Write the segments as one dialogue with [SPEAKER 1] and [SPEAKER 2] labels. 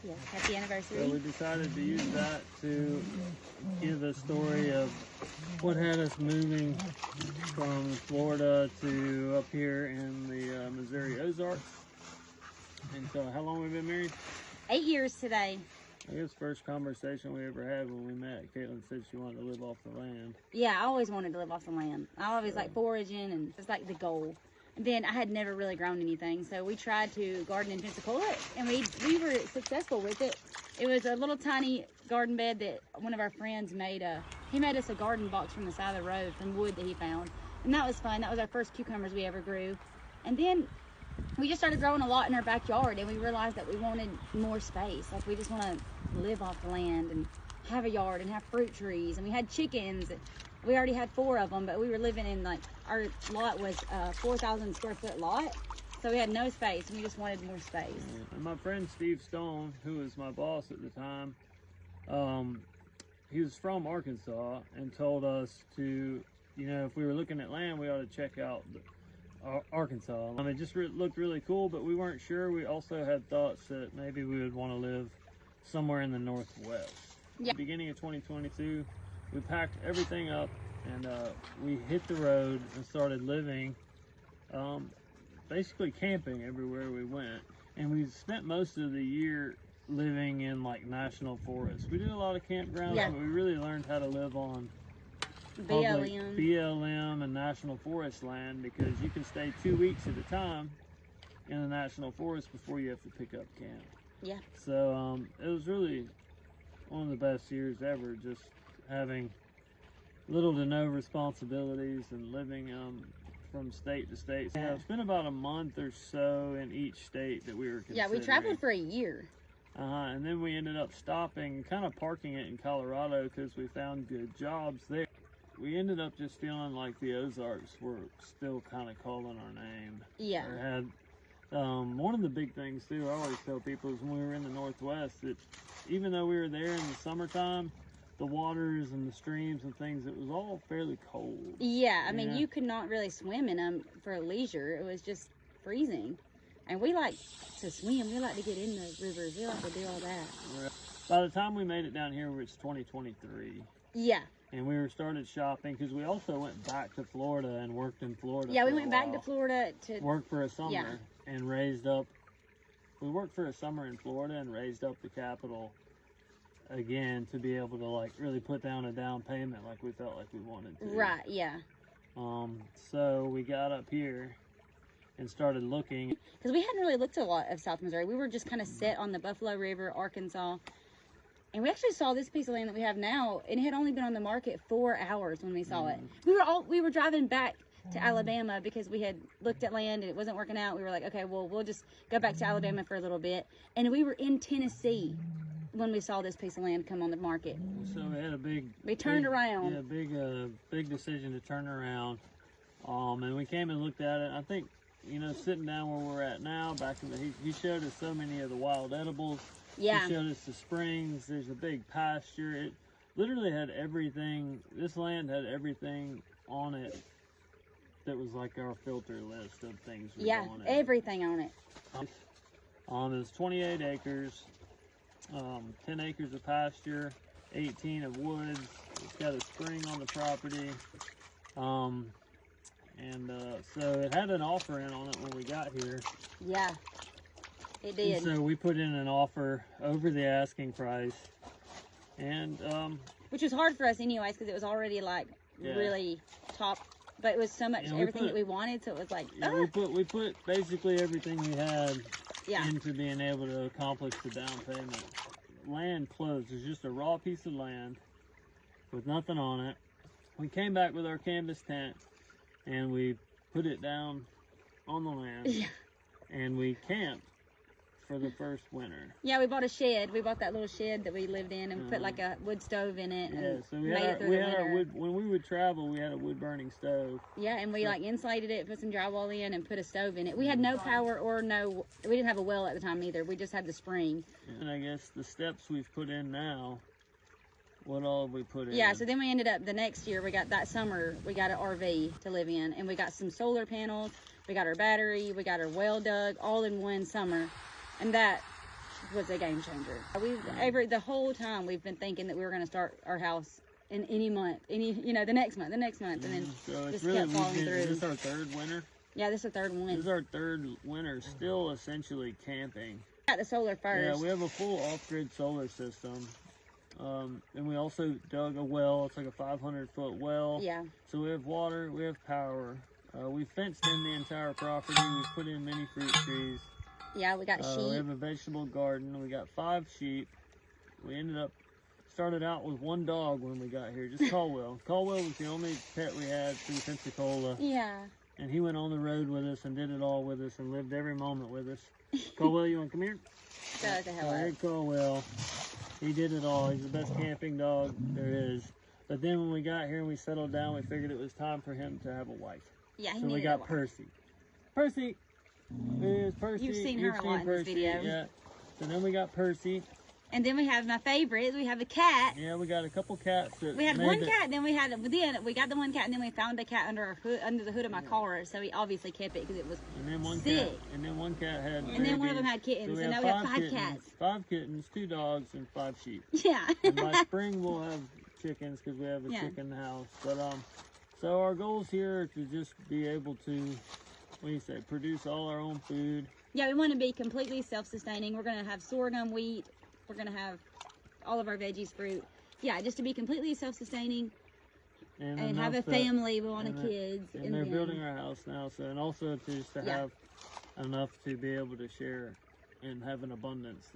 [SPEAKER 1] Yes, happy anniversary.
[SPEAKER 2] So we decided to use that to give a story of what had us moving from Florida to up here in the Missouri Ozarks. And so how long have we been married?
[SPEAKER 1] 8 years today.
[SPEAKER 2] I guess first conversation we ever had when we met, Caitlin said she wanted to live off the land.
[SPEAKER 1] Yeah, I always wanted to live off the land. I always like foraging, and it's like the goal. And then I had never really grown anything, so we tried to garden in Pensacola, and we were successful with it. It was a little tiny garden bed that one of our friends made. He made us a garden box from the side of the road from wood that he found, and that was fun. That was our first cucumbers we ever grew. And then we just started growing a lot in our backyard, and we realized that we wanted more space. Like, we just want to live off the land and have a yard and have fruit trees. And we had chickens. We already had 4 of them, but we were living in, like, our lot was a 4,000 square foot lot, so we had no space, and we just wanted more space.
[SPEAKER 2] And my friend Steve Stone, who was my boss at the time, he was from Arkansas and told us to, you know, if we were looking at land, we ought to check out Arkansas. It just looked really cool, but we weren't sure. We also had thoughts that maybe we would want to live somewhere in the Northwest.
[SPEAKER 1] Yeah.
[SPEAKER 2] Beginning of 2022, we packed everything up and we hit the road and started living, basically camping everywhere we went. And we spent most of the year living in like national forests. We did a lot of campgrounds, but we really learned how to live on BLM and national forest land, because you can stay 2 weeks at a time in a national forest before you have to pick up camp.
[SPEAKER 1] Yeah.
[SPEAKER 2] So it was really one of the best years ever, just having little to no responsibilities and living from state to state. So it's been about a month or so in each state that we were considering.
[SPEAKER 1] Yeah, we traveled for a year.
[SPEAKER 2] And then we ended up stopping, kind of parking it in Colorado because we found good jobs there. We ended up just feeling like the Ozarks were still kind of calling our name.
[SPEAKER 1] Yeah.
[SPEAKER 2] Or had, one of the big things too, I always tell people, is when we were in the Northwest, that even though we were there in the summertime, the waters and the streams and things, it was all fairly cold.
[SPEAKER 1] Yeah, I mean, you could not really swim in them for leisure. It was just freezing. And we like to swim. We like to get in the rivers. We like to do all that.
[SPEAKER 2] By the time we made it down here, it's 2023.
[SPEAKER 1] Yeah.
[SPEAKER 2] And we started shopping because we also went back to Florida and worked in Florida.
[SPEAKER 1] Yeah, we went back to Florida to
[SPEAKER 2] work for a summer and raised up. We worked for a summer in Florida and raised up the capital again to be able to like really put down a down payment like we felt like we wanted to.
[SPEAKER 1] Right, yeah.
[SPEAKER 2] So we got up here and started looking.
[SPEAKER 1] Because we hadn't really looked at a lot of South Missouri. We were just kind of set on the Buffalo River, Arkansas. And we actually saw this piece of land that we have now, and it had only been on the market 4 hours when we saw it. We were driving back to Alabama because we had looked at land and it wasn't working out. We were like, okay, well, we'll just go back to Alabama for a little bit. And we were in Tennessee when we saw this piece of land come on the market.
[SPEAKER 2] So we had a
[SPEAKER 1] we turned around.
[SPEAKER 2] Yeah, big decision to turn around. And we came and looked at it. I think, you know, sitting down where we're at now, back in the, he showed us so many of the wild edibles.
[SPEAKER 1] Yeah.
[SPEAKER 2] He showed us the springs. There's a big pasture. It literally had everything. This land had everything on it that was like our filter list of things we wanted.
[SPEAKER 1] Yeah, everything on it.
[SPEAKER 2] It's 28 acres, 10 acres of pasture, 18 of woods. It's got a spring on the property. So it had an offer in on it when we got here.
[SPEAKER 1] Yeah. It did.
[SPEAKER 2] And so we put in an offer over the asking price, and
[SPEAKER 1] which was hard for us anyways because it was already like really top, but it was so much everything that we wanted, so it was like
[SPEAKER 2] we put basically everything we had into being able to accomplish the down payment. Land closed. It's just a raw piece of land with nothing on it. We came back with our canvas tent and we put it down on the land, and we camped for the first winter. Yeah,
[SPEAKER 1] we bought a shed. We bought that little shed that we lived in and put like a wood stove in it. And
[SPEAKER 2] so we had our wood. When we would travel, we had a wood burning stove.
[SPEAKER 1] Yeah, and we like insulated it, put some drywall in, and put a stove in it. We had no power or we didn't have a well at the time either. We just had the spring.
[SPEAKER 2] And I guess the steps we've put in now, what all have we put in?
[SPEAKER 1] Yeah, so then we ended up the next year, that summer, we got an RV to live in, and we got some solar panels, we got our battery, we got our well dug, all in one summer. And that was a game changer. The whole time we've been thinking that we were going to start our house in any month, the next month, and then
[SPEAKER 2] so it's
[SPEAKER 1] just
[SPEAKER 2] really,
[SPEAKER 1] kept falling through.
[SPEAKER 2] Is this our third winter?
[SPEAKER 1] Yeah, this is the third one.
[SPEAKER 2] This is our third winter, still essentially camping.
[SPEAKER 1] Got the solar first.
[SPEAKER 2] Yeah, we have a full off-grid solar system. And we also dug a well. It's like a 500-foot well.
[SPEAKER 1] Yeah.
[SPEAKER 2] So we have water, we have power. We fenced in the entire property. We put in many fruit trees.
[SPEAKER 1] Yeah, we got sheep.
[SPEAKER 2] We have a vegetable garden. We got 5 sheep. We started out with 1 dog when we got here, just Caldwell. Caldwell was the only pet we had through Pensacola.
[SPEAKER 1] Yeah.
[SPEAKER 2] And he went on the road with us and did it all with us and lived every moment with us. Caldwell, you want to come here?
[SPEAKER 1] Shut the hell up.
[SPEAKER 2] Hey, Caldwell. He did it all. He's the best camping dog there is. But then when we got here and we settled down, we figured it was time for him to have a wife.
[SPEAKER 1] Yeah,
[SPEAKER 2] so we got Percy. Percy! Here's Percy.
[SPEAKER 1] You've seen her a lot in this video.
[SPEAKER 2] Yeah. So then we got Percy.
[SPEAKER 1] And then we have my favorite. We have a cat.
[SPEAKER 2] Yeah, we got a couple cats.
[SPEAKER 1] We had one cat, then we got the one cat, and then we found a cat under the hood of my car. So we obviously kept it because it was sick.
[SPEAKER 2] And then one cat had
[SPEAKER 1] And then one of them had kittens. So now we have 5 cats.
[SPEAKER 2] 5 kittens, 2 dogs, and 5 sheep.
[SPEAKER 1] Yeah.
[SPEAKER 2] And by spring we'll have chickens because we have a chicken house. But so our goals here are to just be able to, produce all our own food.
[SPEAKER 1] Yeah, we want to be completely self-sustaining. We're going to have sorghum, wheat. We're going to have all of our veggies, fruit. Yeah, just to be completely self-sustaining and have a family. We want kids.
[SPEAKER 2] And they're building our house now, so, and also just to have enough to be able to share and have an abundance.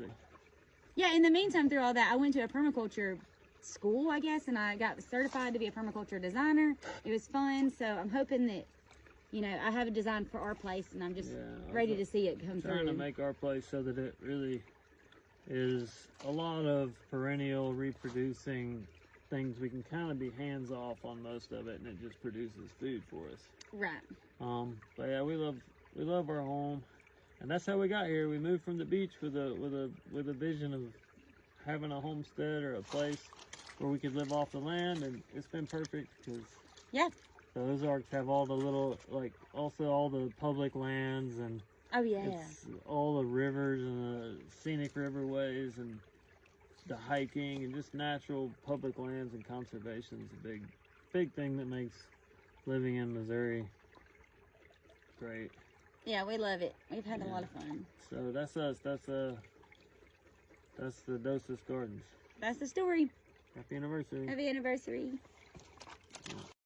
[SPEAKER 1] Yeah, in the meantime, through all that, I went to a permaculture school, I guess, and I got certified to be a permaculture designer. It was fun, so I'm hoping that, I have a design for our place, and I'm just ready to see it come through.
[SPEAKER 2] Trying to make our place so that it really is a lot of perennial reproducing things. We can kind of be hands off on most of it, and it just produces food for us.
[SPEAKER 1] Right.
[SPEAKER 2] But yeah, we love our home, and that's how we got here. We moved from the beach with a vision of having a homestead or a place where we could live off the land, and it's been perfect because the Ozarks have all the little, also all the public lands, and it's all the rivers and the scenic riverways and the hiking and just natural public lands, and conservation is a big thing that makes living in Missouri great.
[SPEAKER 1] Yeah, we love it. We've had a lot of fun.
[SPEAKER 2] So that's us. That's the Dosis Gardens.
[SPEAKER 1] That's the story.
[SPEAKER 2] Happy anniversary.
[SPEAKER 1] Happy anniversary.